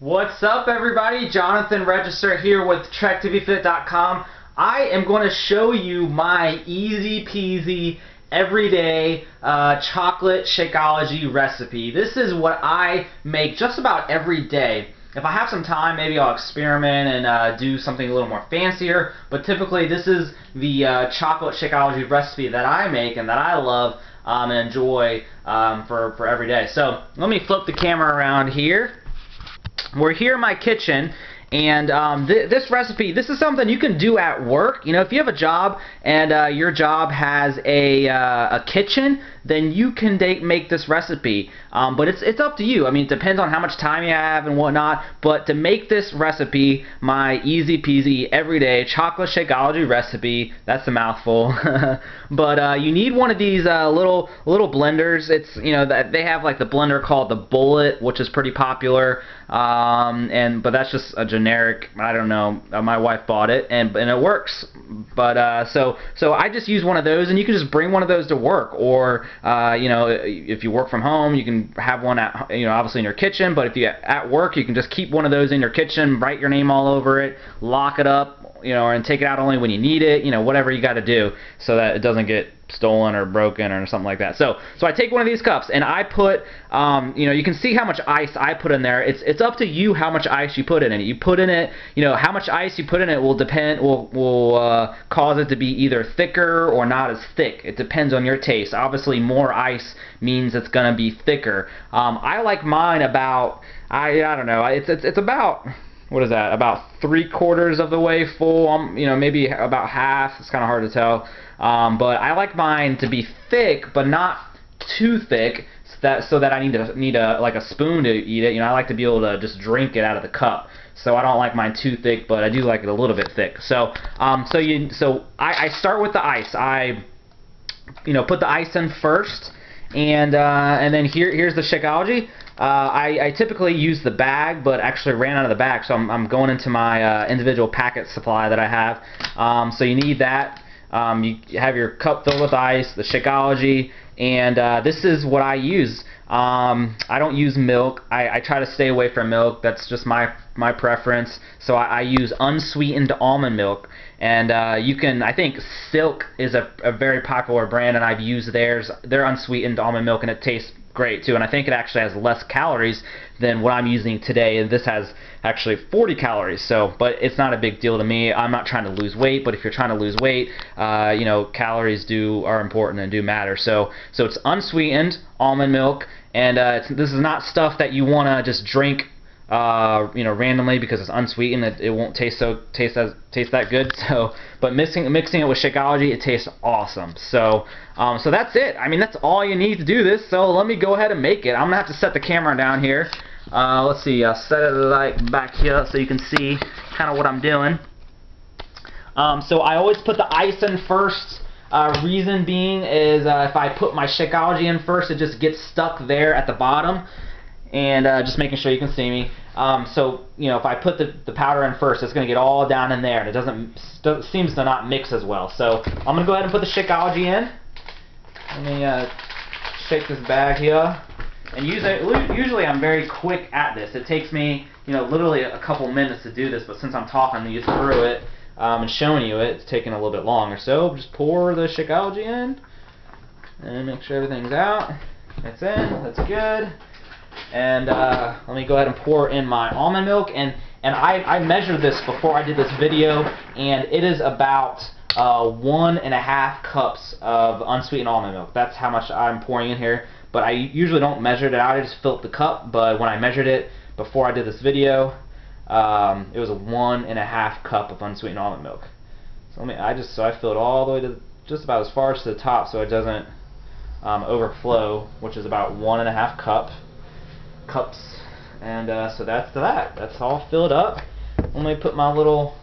What's up, everybody? Jonathan Register here with TrekTVFit.com. I am going to show you my easy peasy everyday chocolate Shakeology recipe. This is what I make just about every day. If I have some time, maybe I'll experiment and do something a little more fancier, but typically this is the chocolate Shakeology recipe that I make and that I love and enjoy for every day. So let me flip the camera around here. We're here in my kitchen, and this recipe, this is something you can do at work. You know, if you have a job and your job has a kitchen, then you can make this recipe. But it's up to you. I mean, it depends on how much time you have and whatnot. But to make this recipe, my easy peasy everyday chocolate Shakeology recipe, that's a mouthful. But you need one of these little blenders. It's, you know, they have like the blender called the Bullet, which is pretty popular. But that's just a generic, I don't know, my wife bought it and it works. But so I just use one of those, and you can just bring one of those to work, or you know, if you work from home, you can have one at, you know, obviously in your kitchen. But if you at work, you can just keep one of those in your kitchen, write your name all over it, lock it up, you know, and take it out only when you need it, you know, whatever you got to do so that it doesn't get stolen or broken or something like that. So I take one of these cups and I put, you know, you can see how much ice I put in there. It's up to you how much ice you put in it. You put in it, you know, how much ice you put in it will cause it to be either thicker or not as thick. It depends on your taste. Obviously, more ice means it's gonna be thicker. I like mine about, I don't know, it's about, what is that, about 3/4 of the way full, you know, maybe about half. It's kind of hard to tell. But I like mine to be thick, but not too thick, so that I need a like a spoon to eat it. You know, I like to be able to just drink it out of the cup. So I don't like mine too thick, but I do like it a little bit thick. So I start with the ice. I, you know, put the ice in first, and then here's the Shakeology. I typically use the bag, but actually ran out of the bag, so I'm going into my individual packet supply that I have. So you need that. You have your cup filled with ice, the Shakeology, and this is what I use. I don't use milk. I try to stay away from milk. That's just my preference. So I use unsweetened almond milk, and you can, I think Silk is a very popular brand, and I've used theirs. Their unsweetened almond milk, and it tastes great too, and I think it actually has less calories than what I'm using today, and this has actually 40 calories, so, but it's not a big deal to me. I'm not trying to lose weight, but if you're trying to lose weight, you know, calories are important and do matter. So it's unsweetened almond milk, and this is not stuff that you want to just drink you know, randomly, because it's unsweetened. It won't taste that good. So, but mixing it with Shakeology, it tastes awesome. So that's it. I mean, that's all you need to do this. So let me go ahead and make it. I'm gonna have to set the camera down here. Let's see. I'll set it like back here so you can see kind of what I'm doing. So I always put the ice in first. Reason being is if I put my Shakeology in first, it just gets stuck there at the bottom. And just making sure you can see me. So, you know, if I put the powder in first, it's going to get all down in there, and it seems to not mix as well. So I'm going to go ahead and put the Shakeology in. Let me shake this bag here. And usually I'm very quick at this. It takes me, you know, literally a couple minutes to do this, but since I'm talking you through it and showing you it, it's taking a little bit longer. So just pour the Shakeology in and make sure everything's out. That's in. That's good. And let me go ahead and pour in my almond milk, and I measured this before I did this video, and it is about 1.5 cups of unsweetened almond milk. That's how much I'm pouring in here, but I usually don't measure it out. I just fill up the cup, but when I measured it before I did this video, it was a 1.5 cup of unsweetened almond milk. So I filled all the way to just about as far as to the top, so it doesn't overflow, which is about 1.5 cups. And so that's all filled up. Let me put my little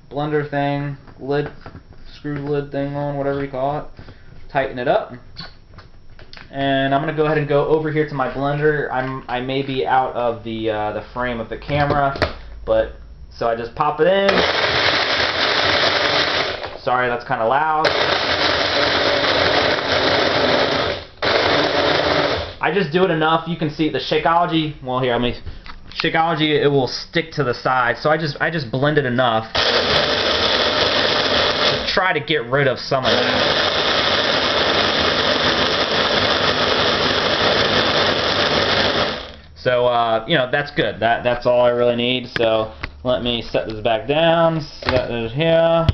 blender thing, screw lid thing on, whatever you call it, tighten it up, and I'm gonna go ahead and go over here to my blender. I may be out of the frame of the camera, but so I just pop it in. Sorry, that's kind of loud. I just do it enough. You can see the Shakeology. Well, here, let me Shakeology, it will stick to the side. So I just blended enough to try to get rid of some of that. So, you know, that's good. That's all I really need. So, let me set this back down. Set this here.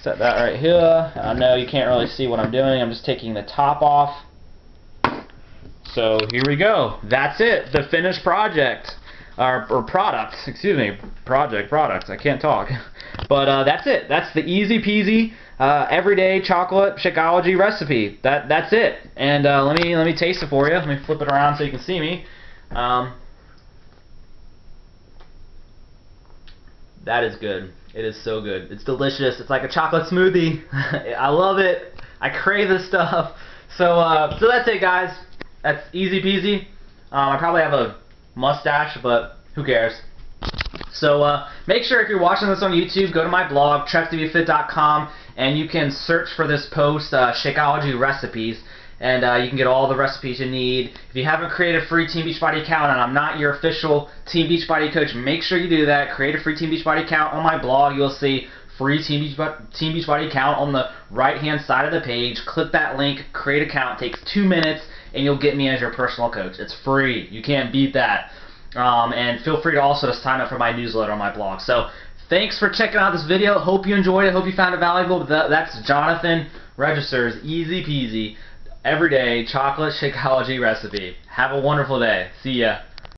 Set that right here. I know you can't really see what I'm doing. I'm just taking the top off. So, here we go. That's it. The finished project. Or product. Excuse me. Product. I can't talk. But, that's it. That's the easy peasy, everyday chocolate Shakeology recipe. That's it. And, let me taste it for you. Let me flip it around so you can see me. That is good. It is so good. It's delicious. It's like a chocolate smoothie. I love it. I crave this stuff. So that's it, guys. That's easy peasy. I probably have a mustache, but who cares? So make sure if you're watching this on YouTube, go to my blog, trektobyfit.com, and you can search for this post, Shakeology recipes. And you can get all the recipes you need. If you haven't created a free Team Beachbody account, and I'm not your official Team Beachbody coach, make sure you do that. Create a free Team Beachbody account. On my blog, you'll see free Team Beachbody account on the right-hand side of the page. Click that link, create account. It takes 2 minutes, and you'll get me as your personal coach. It's free. You can't beat that. And feel free to also sign up for my newsletter on my blog. So thanks for checking out this video. Hope you enjoyed it. Hope you found it valuable. That's Jonathan Register's easy peasy everyday chocolate Shakeology recipe. Have a wonderful day. See ya.